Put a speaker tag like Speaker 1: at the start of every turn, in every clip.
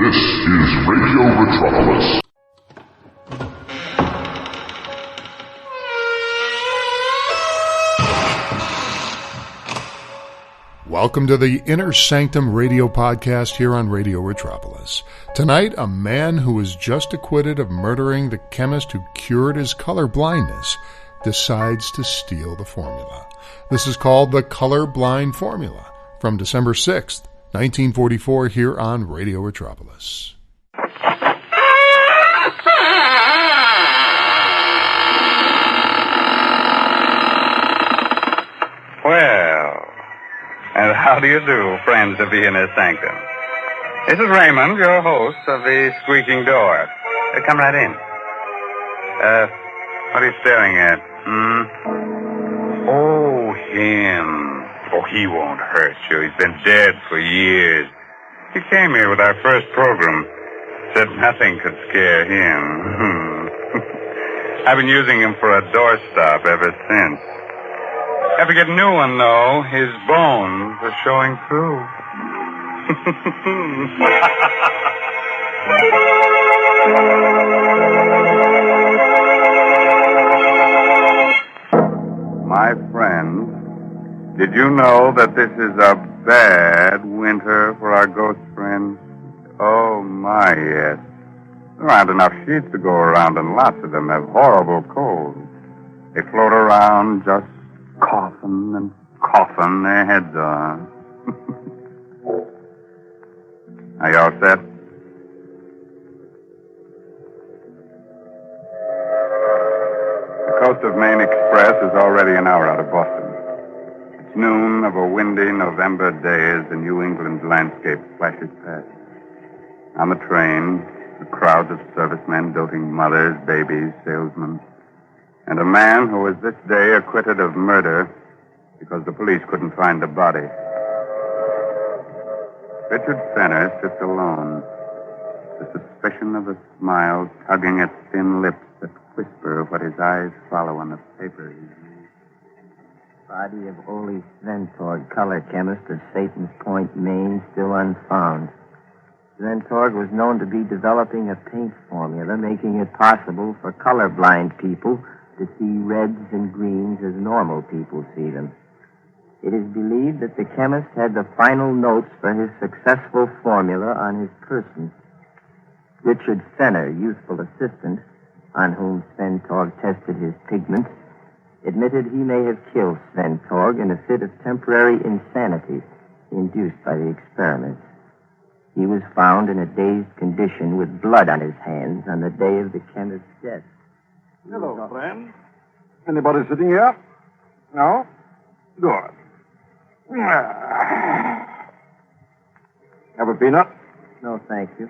Speaker 1: This is Radio Metropolis. Welcome to the Inner Sanctum radio podcast here on Radio Metropolis. Tonight, a man who was just acquitted of murdering the chemist who cured his color blindness decides to steal the formula. This is called the colorblind formula from December 6th, 1944 here on Radio Metropolis.
Speaker 2: Well, and how do you do, friends of the Inner Sanctum? This is Raymond, your host of the Squeaking Door. Come right in. What are you staring at? Oh, him. Oh, he won't hurt you. He's been dead for years. He came here with our first program. Said nothing could scare him. I've been using him for a doorstop ever since. Have to get a new one, though. His bones are showing through. My friends, did you know that this is a bad winter for our ghost friends? Oh, my, yes. There aren't enough sheets to go around, and lots of them have horrible colds. They float around just coughing and coughing their heads on. Are you all set? The Coast of Maine Express is already an hour out of Boston. It's noon of a windy November day as the New England landscape flashes past. On the train, the crowds of servicemen, doting mothers, babies, salesmen, and a man who was this day acquitted of murder because the police couldn't find the body. Richard Fenner sits alone, the suspicion of a smile tugging at thin lips that whisper what his eyes follow on the paper he reads.
Speaker 3: Body of Ole Sventorg, color chemist of Satan's Point, Maine, still unfound. Sventorg was known to be developing a paint formula making it possible for colorblind people to see reds and greens as normal people see them. It is believed that the chemist had the final notes for his successful formula on his person. Richard Fenner, youthful assistant, on whom Sventorg tested his pigments, admitted he may have killed Sventorg in a fit of temporary insanity induced by the experiments. He was found in a dazed condition with blood on his hands on the day of the chemist's death.
Speaker 4: Hello, friend. Anybody sitting here? No? Good. Have a peanut?
Speaker 3: No, thank you.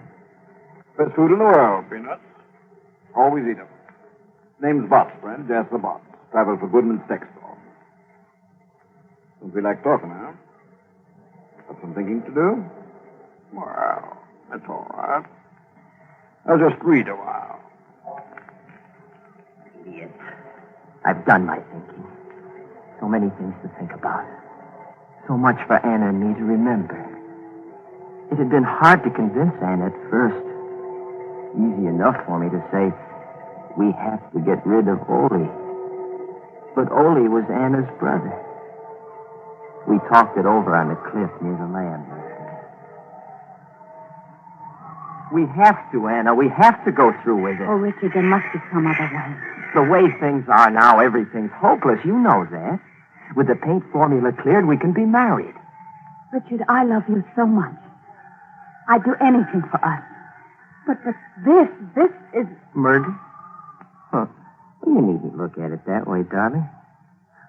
Speaker 4: Best food in the world, peanuts. Always eat them. Name's Botts, friend. Jasper Botts. Traveled for Goodman's Sex Store. Don't feel like talking, huh? Got some thinking to do? Well, that's all right. I'll just read a while.
Speaker 3: Idiot. I've done my thinking. So many things to think about. So much for Anna and me to remember. It had been hard to convince Anna at first. Easy enough for me to say, we have to get rid of Ole. But Ole was Anna's brother. We talked it over on the cliff near the land. We have to, Anna. We have to go through with it.
Speaker 5: Oh, Richard, there must be some other way.
Speaker 3: The way things are now, everything's hopeless. You know that. With the paint formula cleared, we can be married.
Speaker 5: Richard, I love you so much. I'd do anything for us. But this is...
Speaker 3: Murder? Huh. You needn't look at it that way, darling.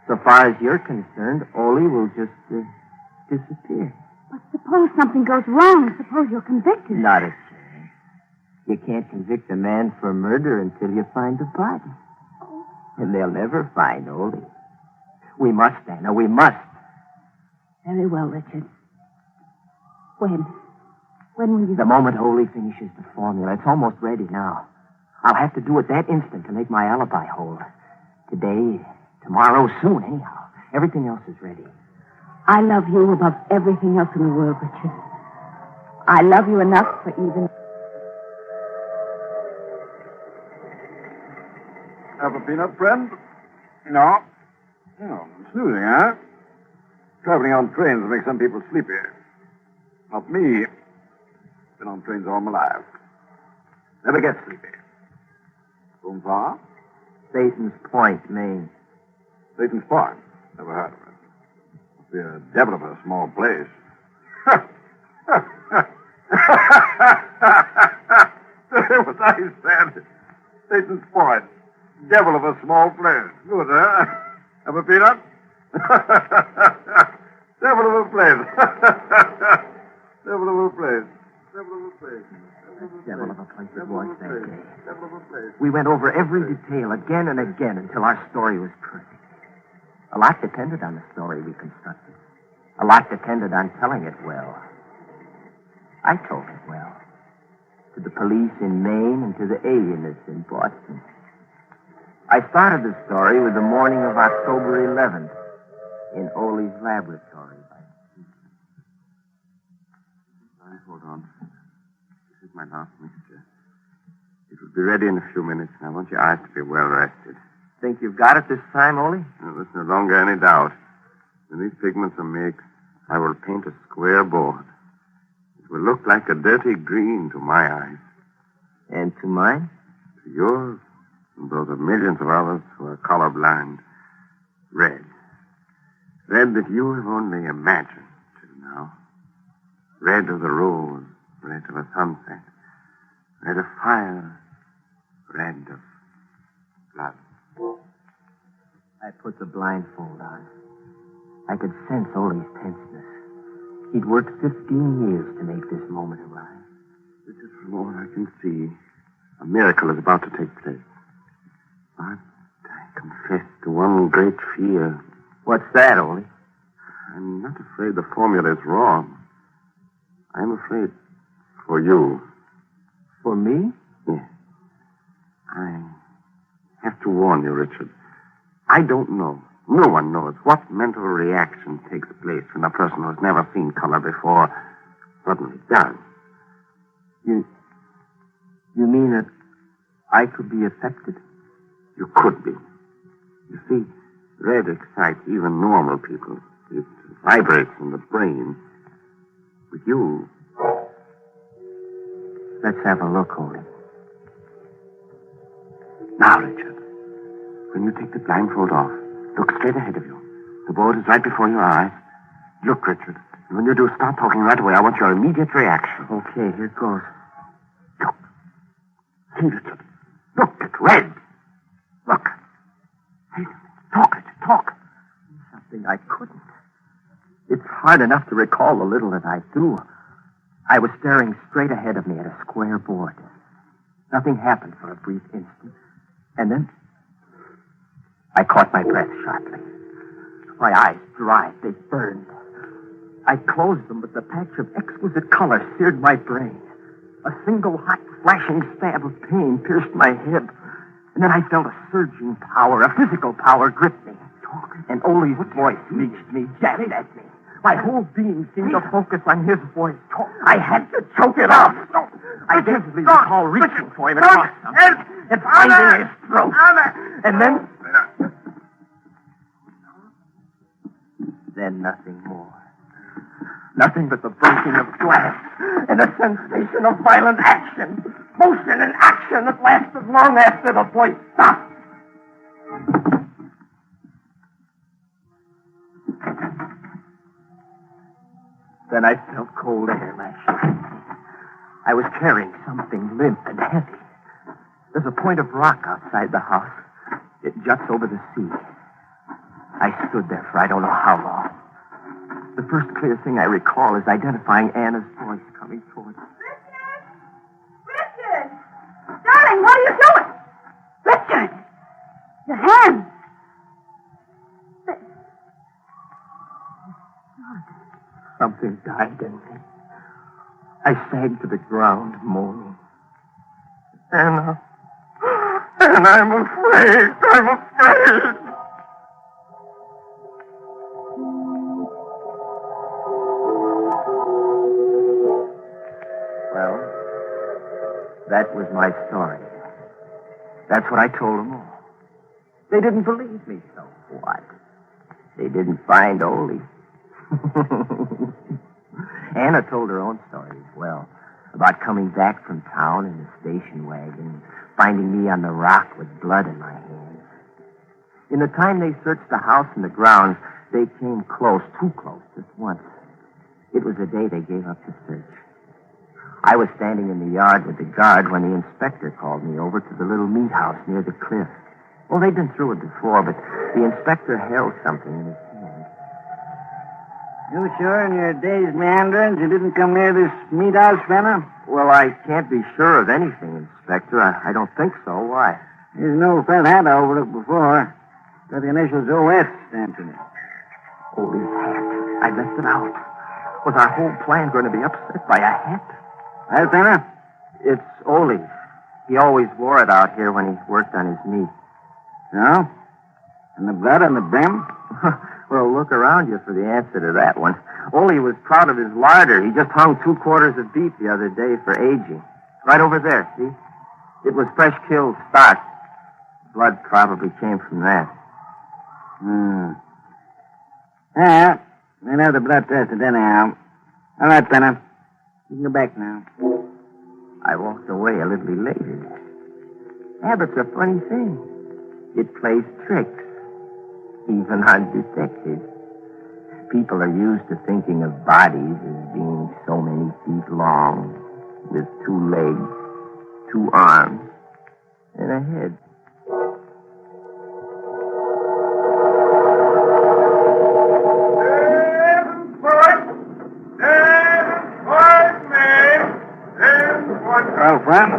Speaker 3: So far as you're concerned, Ole will just disappear.
Speaker 5: But suppose something goes wrong. Suppose you're convicted.
Speaker 3: Not a chance. You can't convict a man for murder until you find the body. And they'll never find Ole. We must, Anna, we must.
Speaker 5: Very well, Richard. When? When will you...
Speaker 3: The moment Ole finishes the formula. It's almost ready now. I'll have to do it that instant to make my alibi hold. Today, tomorrow, soon, anyhow. Everything else is ready.
Speaker 5: I love you above everything else in the world, Richard. I love you enough for even...
Speaker 4: Have a peanut, friend? No. Oh, snoozing, huh? Traveling on trains makes some people sleepy. Not me. Been on trains all my life. Never get sleepy. Going far?
Speaker 3: Satan's Point, Maine.
Speaker 4: Satan's Point. Never heard of it. Must be a devil of a small place. What I said. Satan's Point. Devil of a small place. Good, huh? Have a peanut? Devil of a place. Devil of a place. Devil of a place.
Speaker 3: Devil of a place it was that day. We went over every detail again and again until our story was perfect. A lot depended on the story we constructed. A lot depended on telling it well. I told it well. To the police in Maine and to the alienists in Boston. I started the story with the morning of October 11th in Ole's laboratory.
Speaker 2: Hold on. This is my last mixture. It will be ready in a few minutes, and I want your eyes to be well rested.
Speaker 3: Think you've got it this time, Ole?
Speaker 2: Now, there's no longer any doubt. When these pigments are mixed, I will paint a square board. It will look like a dirty green to my eyes.
Speaker 3: And to mine?
Speaker 2: To yours, and those of millions of others who are colorblind. Red. Red that you have only imagined till now. Red of the rose, red of a sunset, red of fire, red of blood.
Speaker 3: I put the blindfold on. I could sense Ole's tenseness. He'd worked 15 years to make this moment arrive.
Speaker 2: This is from all I can see. A miracle is about to take place. But I confess to one great fear.
Speaker 3: What's that, Ole?
Speaker 2: I'm not afraid the formula is wrong. I'm afraid for you.
Speaker 3: For me?
Speaker 2: Yes. I have to warn you, Richard. I don't know. No one knows what mental reaction takes place when a person who has never seen color before suddenly does.
Speaker 3: You mean that I could be affected?
Speaker 2: You could be. You see, red excites even normal people. It vibrates in the brain. With you...
Speaker 3: Let's have a look, Ole.
Speaker 2: Now, Richard, when you take the blindfold off, look straight ahead of you. The board is right before your eyes. Look, Richard. And when you do, start talking right away. I want your immediate reaction.
Speaker 3: Okay, here goes.
Speaker 2: Look. See, Richard. Look, it's red. Look. Hey, talk, Richard, talk.
Speaker 3: Something I couldn't. It's hard enough to recall the little that I do. I was staring straight ahead of me at a square board. Nothing happened for a brief instant. And then I caught my breath sharply. My eyes dried. They burned. I closed them, but the patch of exquisite color seared my brain. A single hot, flashing stab of pain pierced my hip. And then I felt a surging power, a physical power grip me. And Ole's voice reached me, jabbed at me. My whole being seemed to focus on his voice. I had to choke it off. I vividly recall reaching for him across something and finding his throat. And then nothing more. Nothing but the breaking of glass and a sensation of violent action. Motion and action that lasted long after the voice stopped. Then I felt cold air lashing. I was carrying something limp and heavy. There's a point of rock outside the house. It juts over the sea. I stood there for I don't know how long. The first clear thing I recall is identifying Anna's voice coming towards me.
Speaker 5: Richard! Darling, what are you doing? Richard! Your hand!
Speaker 3: Something died in me. I sank to the ground, moaning. Anna. And I'm afraid. I'm afraid. That was my story. That's what I told them all. They didn't believe me, so what? They didn't find Ole. Anna told her own story as well, about coming back from town in the station wagon, finding me on the rock with blood in my hands. In the time they searched the house and the grounds, they came close, too close, just once. It was the day they gave up the search. I was standing in the yard with the guard when the inspector called me over to the little meat house near the cliff. Well, they'd been through it before, but the inspector held something in his hand.
Speaker 4: You sure in your day's meanderings you didn't come near this meat house, Fenner?
Speaker 3: Well, I can't be sure of anything, Inspector. I don't think so. Why?
Speaker 4: There's no felt hat I overlooked before. Got the initials OS stamped in it.
Speaker 3: Holy hat. I left it out. Was our whole plan going to be upset by a hat?
Speaker 4: Well, Fenner?
Speaker 3: It's Ole's. He always wore it out here when he worked on his meat.
Speaker 4: No? And the blood on the brim?
Speaker 3: Well, look around you for the answer to that one. Ole was proud of his larder. He just hung 2 quarters of beef the other day for aging. Right over there, see? It was fresh killed stock. Blood probably came from that.
Speaker 4: Yeah, we'll have the blood tested anyhow. All right, Fenner. You can go back now.
Speaker 3: I walked away a little elated. Habit's a funny thing. It plays tricks, even on detectives. People are used to thinking of bodies as being so many feet long, with 2 legs, 2 arms, and a head.
Speaker 4: Well, friend,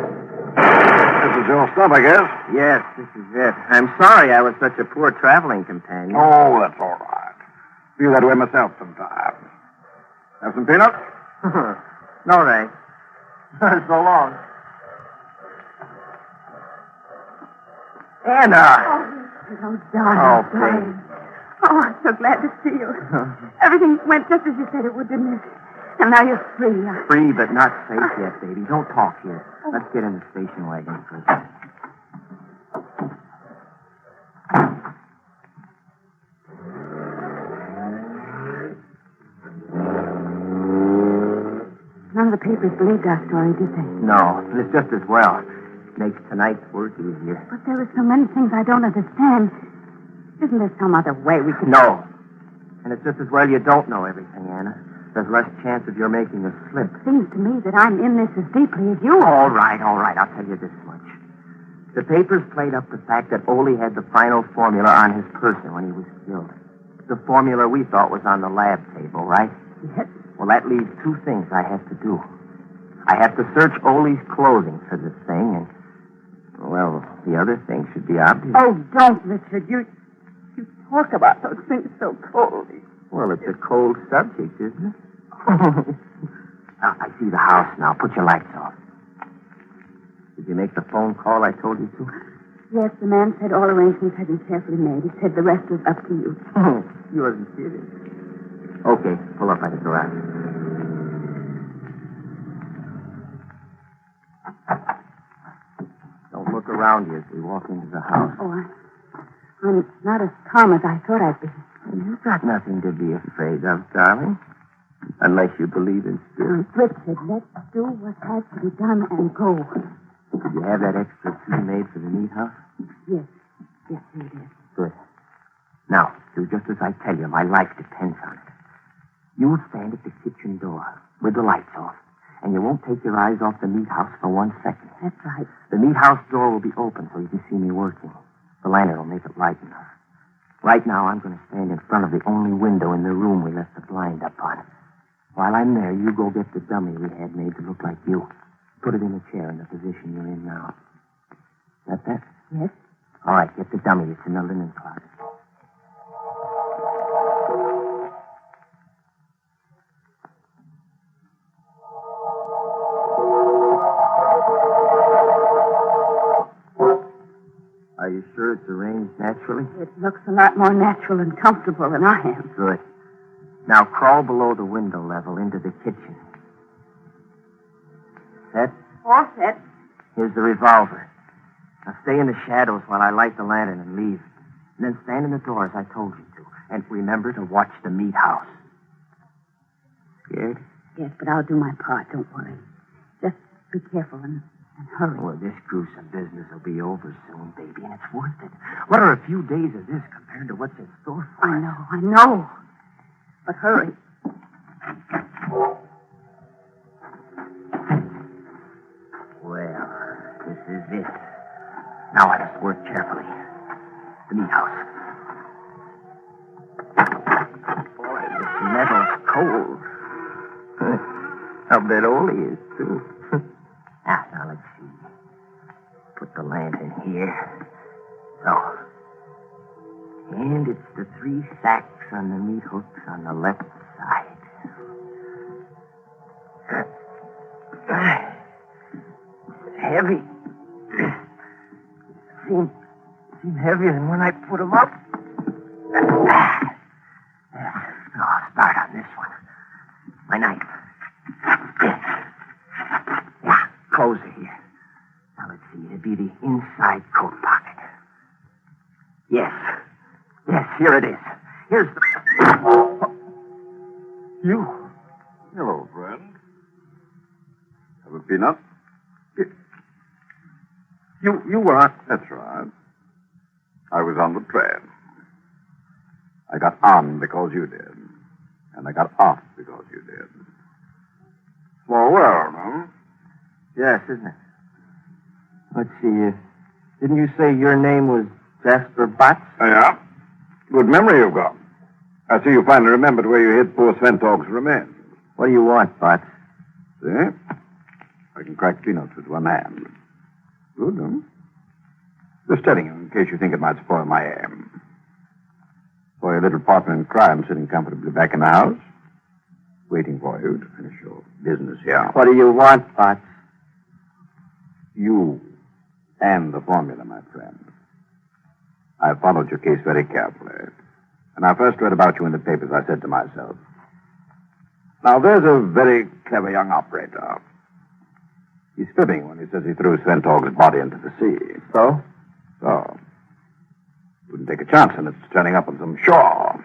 Speaker 4: this is your stuff, I guess.
Speaker 3: Yes, this is it. I'm sorry I was such a poor traveling companion.
Speaker 4: Oh, that's all right. Feel that way myself sometimes. Have some peanuts?
Speaker 3: No, thanks. So long. Anna!
Speaker 5: Oh, darling.
Speaker 3: Oh,
Speaker 5: darling. Oh, I'm so glad to see you. Everything went just as you said it would, didn't it? And now you're free.
Speaker 3: Free, but not safe yet, baby. Don't talk here. Let's get in the station wagon first.
Speaker 5: None of the papers believed our story, did they?
Speaker 3: No, and it's just as well. Makes tonight's work easier.
Speaker 5: But there are so many things I don't understand. Isn't there some other way we could...
Speaker 3: No. And it's just as well you don't know everything, Anna. There's less chance of your making a slip.
Speaker 5: It seems to me that I'm in this as deeply as you
Speaker 3: All
Speaker 5: are.
Speaker 3: right. I'll tell you this much. The papers played up the fact that Ole had the final formula on his person when he was killed. The formula we thought was on the lab table, right?
Speaker 5: Yes.
Speaker 3: Well, that leaves 2 things I have to do. I have to search Ole's clothing for this thing, and, well, the other thing should be obvious.
Speaker 5: Oh, don't, Richard. You talk about those things so coldly.
Speaker 3: Well, it's a cold subject, isn't it? I see the house now. Put your lights off. Did you make the phone call I told you to?
Speaker 5: Yes, the man said all arrangements had been carefully made. He said the rest was up to you.
Speaker 3: You wasn't serious. Okay, pull up by the garage. Don't look around you as we walk into the house.
Speaker 5: Oh, I'm not as calm as I thought I'd be.
Speaker 3: You've got nothing to be afraid of, darling. Unless you believe in spirits.
Speaker 5: Richard, let's do what has to be done and go.
Speaker 3: Did you have that extra key made for the meat house?
Speaker 5: Yes. Yes, we did.
Speaker 3: Good. Now, do just as I tell you. My life depends on it. You'll stand at the kitchen door with the lights off, and you won't take your eyes off the meat house for 1 second.
Speaker 5: That's right.
Speaker 3: The meat house door will be open so you can see me working. The lantern will make it light enough. Right now, I'm going to stand in front of the only window in the room we left the blind up on. While I'm there, you go get the dummy we had made to look like you. Put it in a chair in the position you're in now. Got that?
Speaker 5: Yes.
Speaker 3: All right, get the dummy. It's in the linen closet. Are you sure it's arranged naturally?
Speaker 5: It looks a lot more natural and comfortable than I am.
Speaker 3: Good. Now crawl below the window level into the kitchen. Set?
Speaker 5: All set.
Speaker 3: Here's the revolver. Now stay in the shadows while I light the lantern and leave. And then stand in the door as I told you to. And remember to watch the meat house. Scared?
Speaker 5: Yes, but I'll do my part. Don't worry. Just be careful and hurry.
Speaker 3: Well, this gruesome business will be over soon, baby, and it's worth it. What are a few days of this compared to what's in store for us?
Speaker 5: I know. But hurry.
Speaker 3: Well, this is it. Now I must work carefully. The meat house. Boy, this metal's cold. I'll bet Ole is, too. Now let's see. Put the lantern here. So. And it's the 3 sacks on the meat hooks on the left side. It's heavy. Seems heavier than when I put them up. I'll start on this one. My knife. Yeah, close it here. Now let's see. It'd be the inside coat pocket. Yes, here it is. Here's the... You.
Speaker 4: Hello, friend. Have a peanut?
Speaker 3: You were on...
Speaker 4: That's right. I was on the train. I got on because you did. And I got off because you did. Small world, huh?
Speaker 3: Yes, isn't it? Let's see. Didn't you say your name was Jasper Botts?
Speaker 4: Yeah. Good memory you've got. I see you finally remembered where you hid poor Sventog's remains.
Speaker 3: What do you want, Botts?
Speaker 4: See? I can crack peanuts with one hand. Good, huh? Just telling you in case you think it might spoil my aim. For your little partner in crime sitting comfortably back in the house, waiting for you to finish your business here.
Speaker 3: What do you want, Botts?
Speaker 4: You and the formula, my friend. I followed your case very carefully. When I first read about you in the papers, I said to myself, now there's a very clever young operator. He's fibbing when he says he threw Sventog's body into the sea.
Speaker 3: So?
Speaker 4: So. Wouldn't take a chance on its turning up on some shore.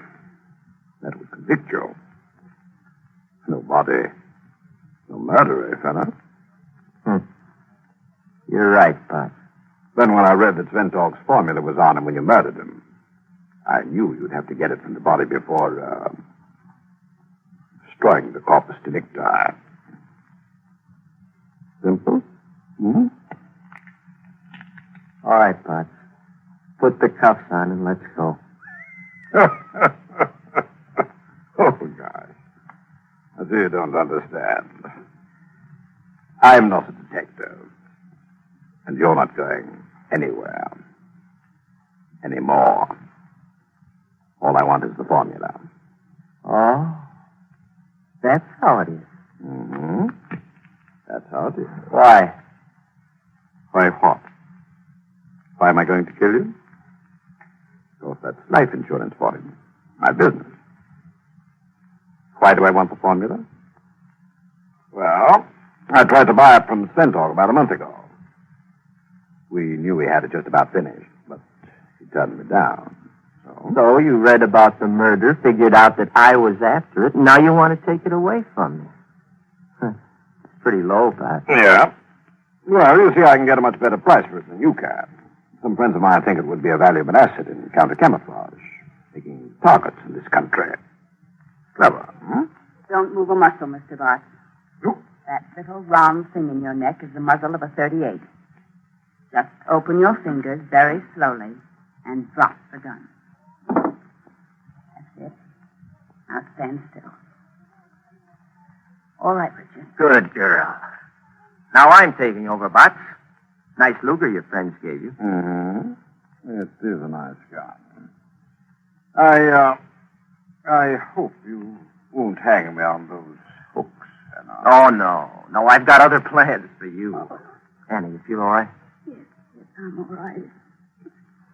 Speaker 4: That would convict you. No body. No murder, eh, fella?
Speaker 3: You're right, Botts.
Speaker 4: Then when I read that Sventog's formula was on him when you murdered him, I knew you'd have to get it from the body before, destroying the corpus delicti. Simple? Hmm?
Speaker 3: All right, Botts. Put the cuffs on and let's go.
Speaker 4: Oh, gosh. I see you don't understand. I'm not a detective. And you're not going anywhere. Anymore. All I want is the formula.
Speaker 3: Oh? That's how it is.
Speaker 4: Mm-hmm. That's how it is.
Speaker 3: Why?
Speaker 4: Why what? Why am I going to kill you? Because that's life insurance for him. My business. Why do I want the formula? Well, I tried to buy it from Sventog about a month ago. We knew we had it just about finished, but he turned me down.
Speaker 3: So you read about the murder, figured out that I was after it, and now you want to take it away from me. It's pretty low, Botts.
Speaker 4: Yeah. Well, you see, I can get a much better price for it than you can. Some friends of mine think it would be a valuable asset in counter-camouflage, making targets in this country. Clever, hmm?
Speaker 5: Don't move a muscle, Mr. Botts.
Speaker 4: You?
Speaker 5: That little round thing in your neck is the muzzle of a .38. Just open your fingers very slowly and drop the gun. That's it. Now stand still. All right, Richard.
Speaker 3: Good girl. Now I'm taking over, Botts. Nice Luger your friends gave you.
Speaker 4: Mm-hmm. It is a nice gun. I hope you won't hang me on those hooks.
Speaker 3: Oh, no. No, I've got other plans for you. Annie, you feel all right?
Speaker 5: Yes, I'm all right.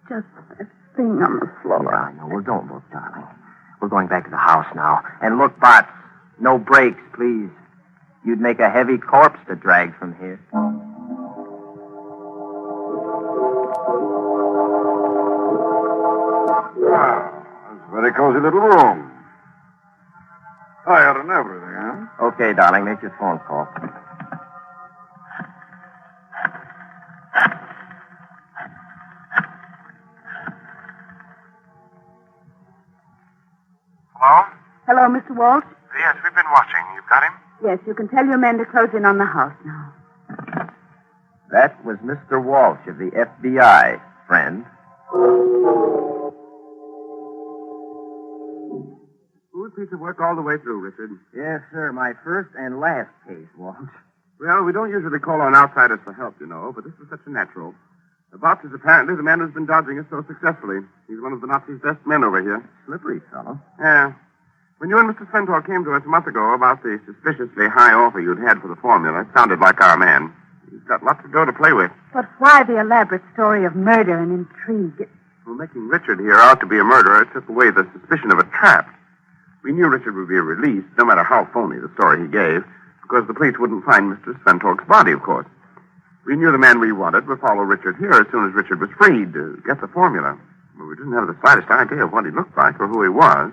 Speaker 5: Just that thing on the floor.
Speaker 3: Yeah, I know. Well, don't look, darling. We're going back to the house now. And look, Botts, no brakes, please. You'd make a heavy corpse to drag from here.
Speaker 4: Very cozy little room. Tired and everything, huh?
Speaker 3: Okay, darling, make your phone call.
Speaker 6: Hello?
Speaker 5: Hello, Mr. Walsh?
Speaker 6: Yes, we've been watching. You've got him?
Speaker 5: Yes, you can tell your men to close in on the house now.
Speaker 3: That was Mr. Walsh of the FBI, friend.
Speaker 6: Smooth piece of work all the way through, Richard.
Speaker 3: Yes, sir, my first and last case, Walsh.
Speaker 6: Well, we don't usually call on outsiders for help, you know, but this was such a natural. The boss is apparently the man who's been dodging us so successfully. He's one of the Nazis' best men over here.
Speaker 3: Slippery fellow.
Speaker 6: Yeah. When you and Mr. Sventor came to us a month ago about the suspiciously high offer you'd had for the formula, it sounded like our man. He's got lots of dough to play with.
Speaker 5: But why the elaborate story of murder and intrigue?
Speaker 6: Well, making Richard here out to be a murderer took away the suspicion of a trap. We knew Richard would be released, no matter how phony the story he gave, because the police wouldn't find Mr. Sventork's body, of course. We knew the man we wanted would follow Richard here as soon as Richard was freed to get the formula. But we didn't have the slightest idea of what he looked like or who he was.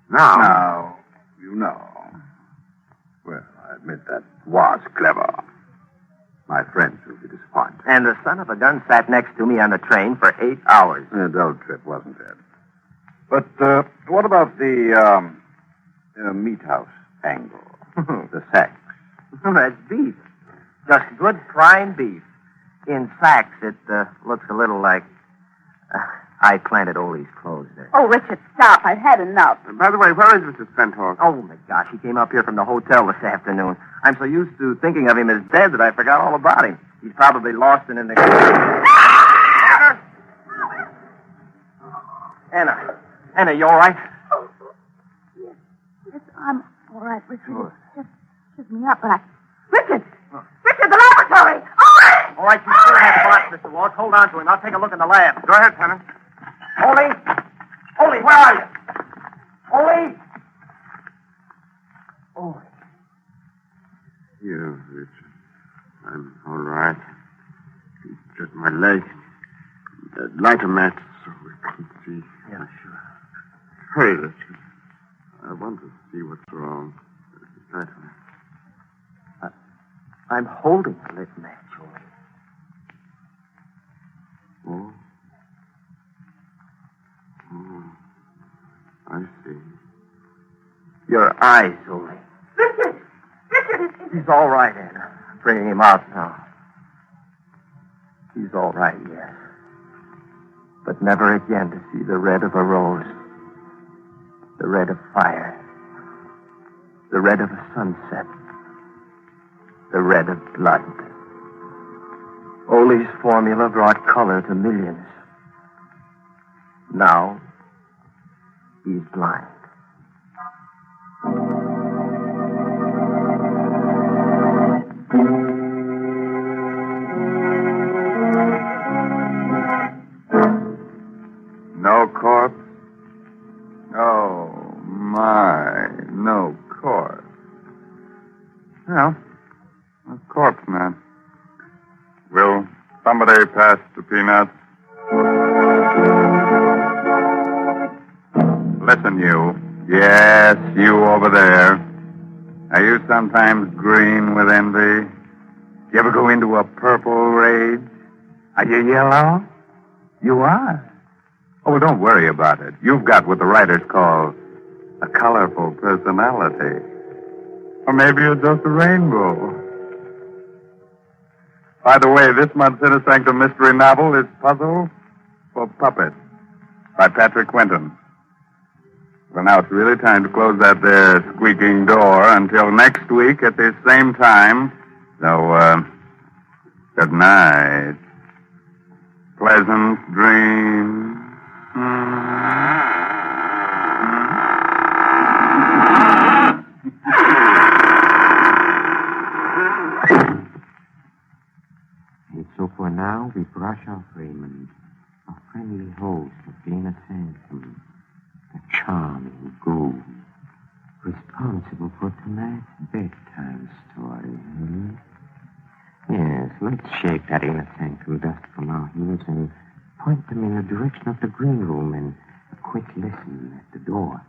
Speaker 4: Now, you know. Well, I admit that was clever. My friends will be disappointed.
Speaker 3: And the son of a gun sat next to me on the train for 8 hours.
Speaker 4: A dull trip, wasn't it? But what about the meat house angle? The sacks.
Speaker 3: That's beef. Just good prime beef. In sacks, it looks a little like... I planted Ole's clothes there.
Speaker 5: Oh, Richard, stop. I've had enough.
Speaker 6: By the way, where is Mr. Sventork?
Speaker 3: Oh, my gosh, he came up here from the hotel this afternoon. I'm so used to thinking of him as dead that I forgot all about him. He's probably lost and in the... Anna, you all right?
Speaker 5: Yes, I'm all right, Richard. Sure. Just shook me up, but I... Richard! Richard, the laboratory! All right!
Speaker 3: All right, you still have the box, Mr. Walsh. Hold on to him. I'll take a look in the lab.
Speaker 6: Go ahead, Tanner.
Speaker 3: Ole, where are you? Ole! Ole.
Speaker 6: Here, Richard. I'm all right. It's just my leg. Light a match so we can see.
Speaker 3: Yeah, sure.
Speaker 6: Hurry, Richard. I want to see what's wrong. Light a match.
Speaker 3: I'm holding a lit match, Ole.
Speaker 6: Oh. Oh. I see.
Speaker 3: Your eyes, Ole.
Speaker 5: Richard! Richard,
Speaker 3: He's all right, Anna. I'm bringing him out now. He's all right, yes. But never again to see the red of a rose. The red of fire. The red of a sunset. The red of blood. Ole's formula brought color to millions. Now, he's blind.
Speaker 2: No corpse? Oh, my. No corpse. Well, a corpse, man. Will somebody pass the peanuts? Listen, you. Yes, you over there. Are you sometimes green with envy? You ever go into a purple rage? Are you yellow? You are. Oh, don't worry about it. You've got what the writers call a colorful personality. Or maybe you're just a rainbow. By the way, this month's Inner Sanctum mystery novel is Puzzle for Puppets by Patrick Quentin. Well, now it's really time to close that there squeaking door until next week at this same time. So, good night. Pleasant dreams.
Speaker 7: And so for now, we brush off Raymond, a friendly host of Dana Sanctum, a charming ghoul, responsible for tonight's bedtime story. Yes, let's shake that Inner Sanctum dust from our heels and point them in the direction of the green room and A quick listen at the door.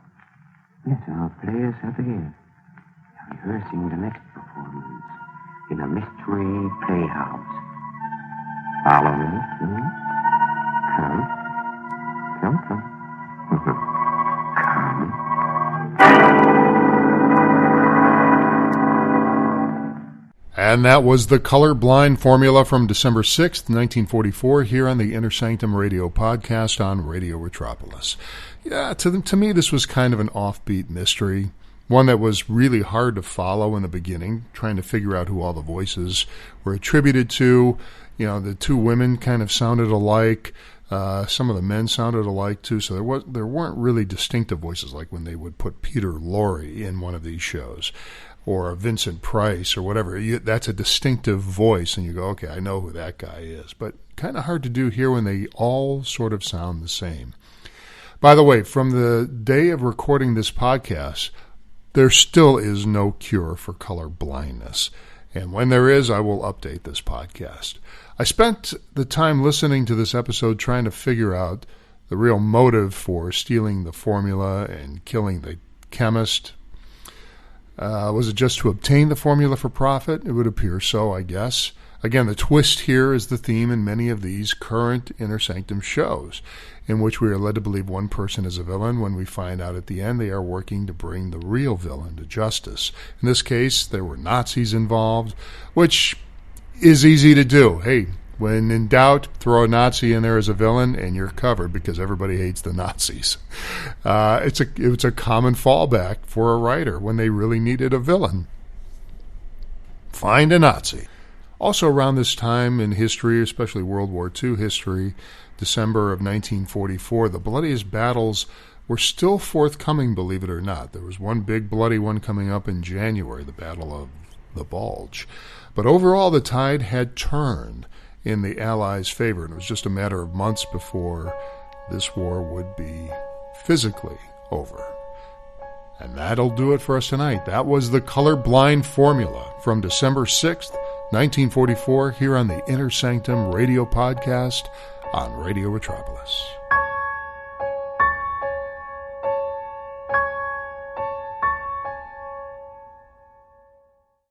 Speaker 7: Yes, our players are there. They're rehearsing the next performance in a mystery playhouse. Follow me, please. Come. Come.
Speaker 1: And that was the colorblind formula from December 6th, 1944, here on the Inner Sanctum Radio podcast on Radio Retropolis. Yeah, to me, this was kind of an offbeat mystery, one that was really hard to follow in the beginning, trying to figure out who all the voices were attributed to. You know, the two women kind of sounded alike. Some of the men sounded alike, too, so there weren't really distinctive voices like when they would put Peter Lorre in one of these shows, or Vincent Price, or whatever. That's a distinctive voice, and you go, okay, I know who that guy is. But kind of hard to do here when they all sort of sound the same. By the way, from the day of recording this podcast, there still is no cure for color blindness. And when there is, I will update this podcast. I spent the time listening to this episode trying to figure out the real motive for stealing the formula and killing the chemist. Was it just to obtain the formula for profit? It would appear so, I guess. Again, the twist here is the theme in many of these current Inner Sanctum shows, in which we are led to believe one person is a villain when we find out at the end they are working to bring the real villain to justice. In this case, there were Nazis involved, which is easy to do. Hey, when in doubt, throw a Nazi in there as a villain, and you're covered because everybody hates the Nazis. It's a common fallback for a writer when they really needed a villain. Find a Nazi. Also around this time in history, especially World War II history, December of 1944, the bloodiest battles were still forthcoming, believe it or not. There was one big bloody one coming up in January, the Battle of the Bulge. But overall, the tide had turned in the Allies' favor, and it was just a matter of months before this war would be physically over. And that'll do it for us tonight. That was the colorblind formula from December 6th, 1944, here on the Inner Sanctum Radio podcast on Radio Retropolis.